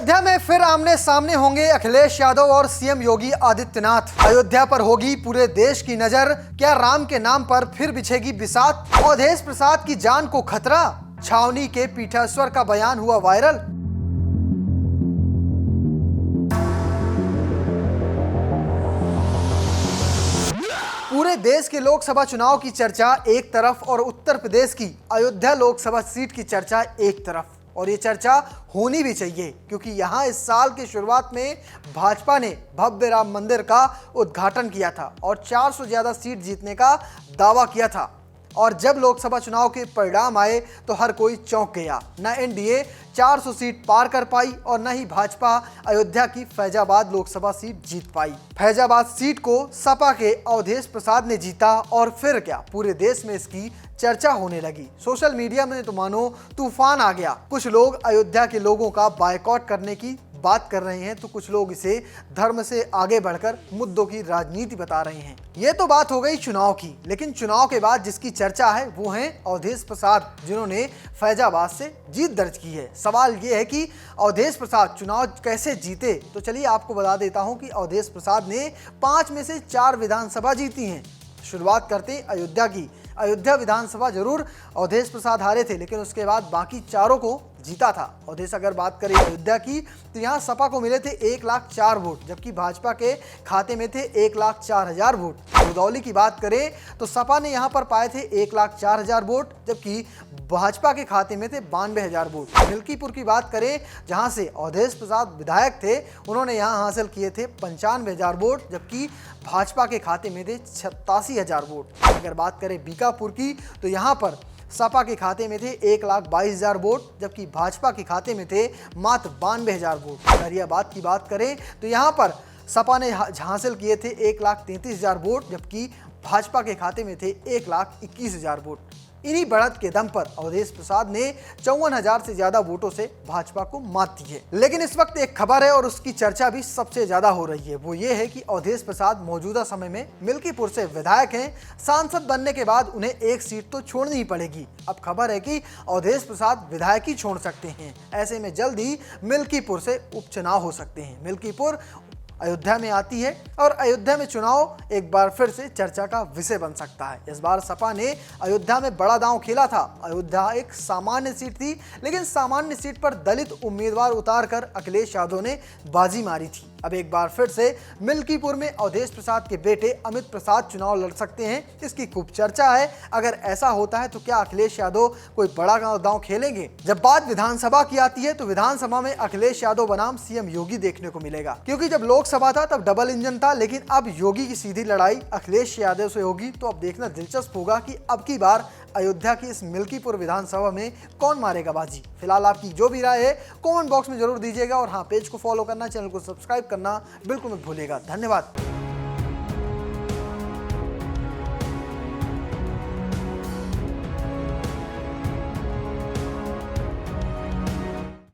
अयोध्या में फिर आमने सामने होंगे अखिलेश यादव और सीएम योगी आदित्यनाथ। अयोध्या पर होगी पूरे देश की नजर। क्या राम के नाम पर फिर बिछेगी बिसात? अवधेश प्रसाद की जान को खतरा? छावनी के पीठाश्वर का बयान हुआ वायरल। पूरे देश के लोकसभा चुनाव की चर्चा एक तरफ और उत्तर प्रदेश की अयोध्या लोकसभा सीट की चर्चा एक तरफ। और ये चर्चा होनी भी चाहिए क्योंकि यहाँ इस साल की शुरुआत में भाजपा ने भव्य राम मंदिर का उद्घाटन किया था और 400 से ज्यादा सीट जीतने का दावा किया था। और जब लोकसभा चुनाव के परिणाम आए तो हर कोई चौंक गया। न एनडीए 400 सीट पार कर पाई और न ही भाजपा अयोध्या की फैजाबाद लोकसभा सीट जीत पाई। फैजाबाद सीट को सपा के अवधेश प्रसाद ने जीता और फिर क्या पूरे देश में इसकी चर्चा होने लगी। सोशल मीडिया में तो मानो तूफान आ गया। कुछ लोग अयोध्या के लोगों का बायकॉट करने की बात कर रहे हैं तो कुछ लोग इसे धर्म से आगे बढ़कर मुद्दों की राजनीति बता रहे हैं। ये तो बात हो गई चुनाव की, लेकिन चुनाव के बाद जिसकी चर्चा है वो हैं अवधेश प्रसाद, जिन्होंने फैजाबाद से जीत दर्ज की है। सवाल ये है कि अवधेश प्रसाद चुनाव कैसे जीते, तो चलिए आपको बता देता हूं कि अवधेश प्रसाद ने 5 में से 4 विधानसभा जीती हैं। शुरुआत करते अयोध्या की। अयोध्या विधानसभा जरूर अवधेश प्रसाद हारे थे, लेकिन उसके बाद बाकी चारों को जीता था। अवधेश अगर बात करें अयोध्या की तो यहाँ सपा को मिले थे 1,04,000 वोट, जबकि भाजपा के खाते में थे 1,04,000 वोट। रुदौली की बात करें तो सपा ने यहाँ पर पाए थे 1,04,000 वोट, जबकि भाजपा के खाते में थे 92,000 वोट। मिल्कीपुर की बात करें जहाँ से अवधेश प्रसाद विधायक थे, उन्होंने यहाँ हासिल किए थे 95,000 वोट, जबकि भाजपा के खाते में थे 87,000 वोट। अगर बात करें बीकापुर की तो यहाँ पर सपा के खाते में थे 1,22,000 वोट, जबकि भाजपा के खाते में थे मात्र 92,000 वोट। गरियाबाद की बात करें तो यहाँ पर सपा ने हासिल किए थे 1,33,000 वोट, जबकि भाजपा के खाते में थे 1,21,000 वोट। इन्हीं बढ़त के दम पर अवधेश प्रसाद ने 54,000 से ज्यादा वोटों से भाजपा को मात दी है। लेकिन इस वक्त एक खबर है और उसकी चर्चा भी सबसे ज्यादा हो रही है, वो ये है कि अवधेश प्रसाद मौजूदा समय में मिल्कीपुर से विधायक हैं। सांसद बनने के बाद उन्हें एक सीट तो छोड़नी ही पड़ेगी। अब खबर है कि अवधेश प्रसाद विधायक ही छोड़ सकते हैं। ऐसे में जल्द ही मिल्कीपुर से उपचुनाव हो सकते हैं। मिल्कीपुर अयोध्या में आती है और अयोध्या में चुनाव एक बार फिर से चर्चा का विषय बन सकता है। इस बार सपा ने अयोध्या में बड़ा दांव खेला था। अयोध्या एक सामान्य सीट थी, लेकिन सामान्य सीट पर दलित उम्मीदवार उतारकर अखिलेश यादव ने बाजी मारी थी। अब एक बार फिर से मिल्कीपुर में अवधेश प्रसाद के बेटे अमित प्रसाद चुनाव लड़ सकते हैं, इसकी खूब चर्चा है। अगर ऐसा होता है तो क्या अखिलेश यादव कोई बड़ा दांव खेलेंगे? जब बात विधानसभा की आती है तो विधानसभा में अखिलेश यादव बनाम सीएम योगी देखने को मिलेगा, क्योंकि जब लोकसभा था तब डबल इंजन था, लेकिन अब योगी की सीधी लड़ाई अखिलेश यादव से होगी। तो अब देखना दिलचस्प होगा कि अब की बार अयोध्या की इस मिल्कीपुर विधानसभा में कौन मारेगा बाजी। फिलहाल आपकी जो भी राय है कमेंट बॉक्स में जरूर दीजिएगा और हाँ, पेज को फॉलो करना, चैनल को सब्सक्राइब करना बिल्कुल मत भूलिएगा। धन्यवाद।